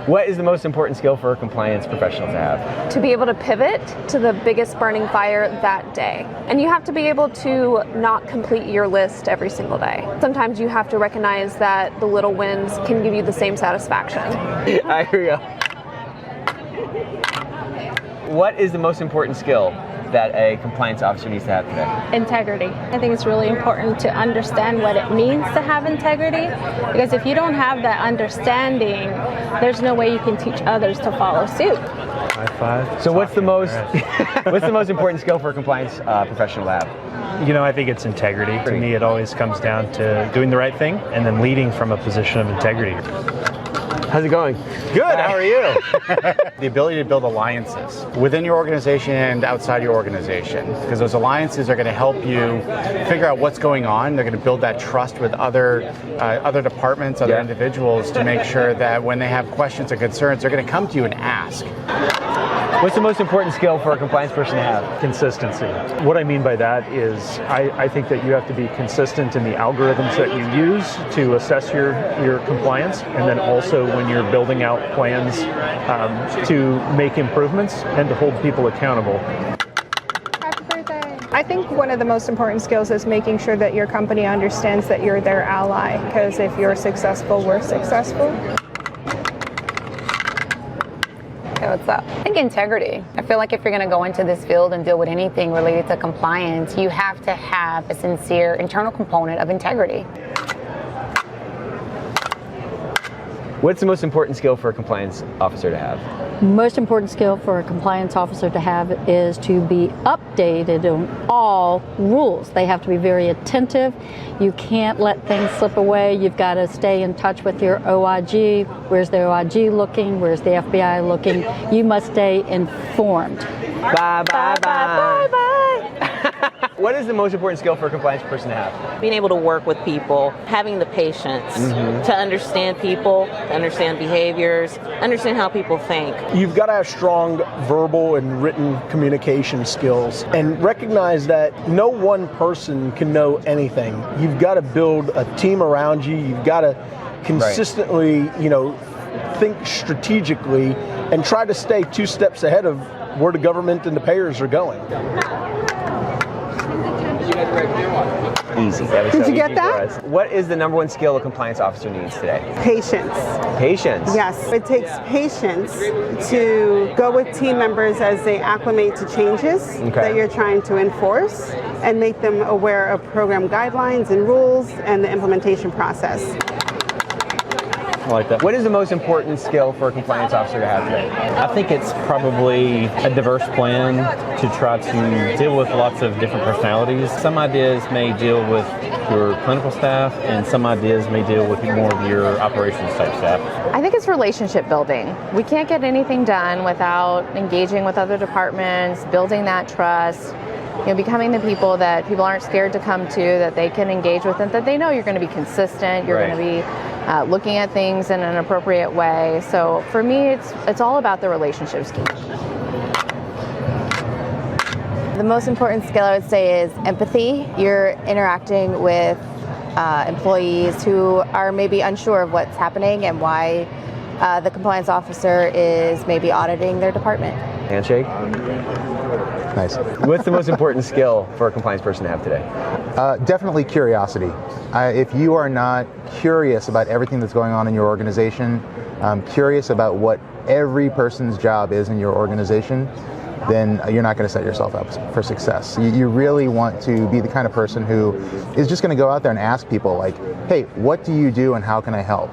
What is the most important skill for a compliance professional to have? To be able to pivot to the biggest burning fire that day. And you have to be able to not complete your list every single day. Sometimes you have to recognize that the little wins can give you the same satisfaction. I agree. What is the most important skill that a compliance officer needs to have today? Integrity. I think it's really important to understand what it means to have integrity, because if you don't have that understanding, there's no way you can teach others to follow suit. High five. So what's the most important skill for a compliance professional to have? You know, I think it's integrity. To me, it always comes down to doing the right thing and then leading from a position of integrity. How's it going? Good, How are you? The ability to build alliances within your organization and outside your organization, because those alliances are going to help you figure out what's going on. They're going to build that trust with other departments, other individuals, to make sure that when they have questions or concerns, they're going to come to you and ask. What's the most important skill for a compliance person to have? Consistency. What I mean by that is I think that you have to be consistent in the algorithms that you use to assess your compliance, and then also when you're building out plans to make improvements and to hold people accountable. Happy birthday. I think one of the most important skills is making sure that your company understands that you're their ally, because if you're successful, we're successful. Hey, what's up? I think integrity. I feel like if you're going to go into this field and deal with anything related to compliance, you have to have a sincere internal component of integrity. What's the most important skill for a compliance officer to have? Most important skill for a compliance officer to have is to be updated on all rules. They have to be very attentive. You can't let things slip away. You've got to stay in touch with your OIG. Where's the OIG looking? Where's the FBI looking? You must stay informed. Bye, bye, bye. Bye, bye. What is the most important skill for a compliance person to have? Being able to work with people, having the patience to understand people, to understand behaviors, understand how people think. You've got to have strong verbal and written communication skills, and recognize that no one person can know anything. You've got to build a team around you. You've got to consistently, think strategically and try to stay 2 steps ahead of where the government and the payers are going. Easy. Did you get that? What is the #1 skill a compliance officer needs today? Patience. Patience? Yes. It takes patience to go with team members as they acclimate to changes that you're trying to enforce, and make them aware of program guidelines and rules and the implementation process. I like that. What is the most important skill for a compliance officer to have today? I think it's probably a diverse plan to try to deal with lots of different personalities. Some ideas may deal with your clinical staff, and some ideas may deal with more of your operations type staff. I think it's relationship building. We can't get anything done without engaging with other departments, building that trust, becoming the people that people aren't scared to come to, that they can engage with, and that they know you're going to be consistent, you're going to be looking at things in an appropriate way. So for me, it's all about the relationships. The most important skill I would say is empathy. You're interacting with employees who are maybe unsure of what's happening and why the compliance officer is maybe auditing their department. Handshake? Nice. What's the most important skill for a compliance person to have today? Definitely curiosity. If you are not curious about everything that's going on in your organization, curious about what every person's job is in your organization, then you're not going to set yourself up for success. You really want to be the kind of person who is just going to go out there and ask people like, hey, what do you do and how can I help?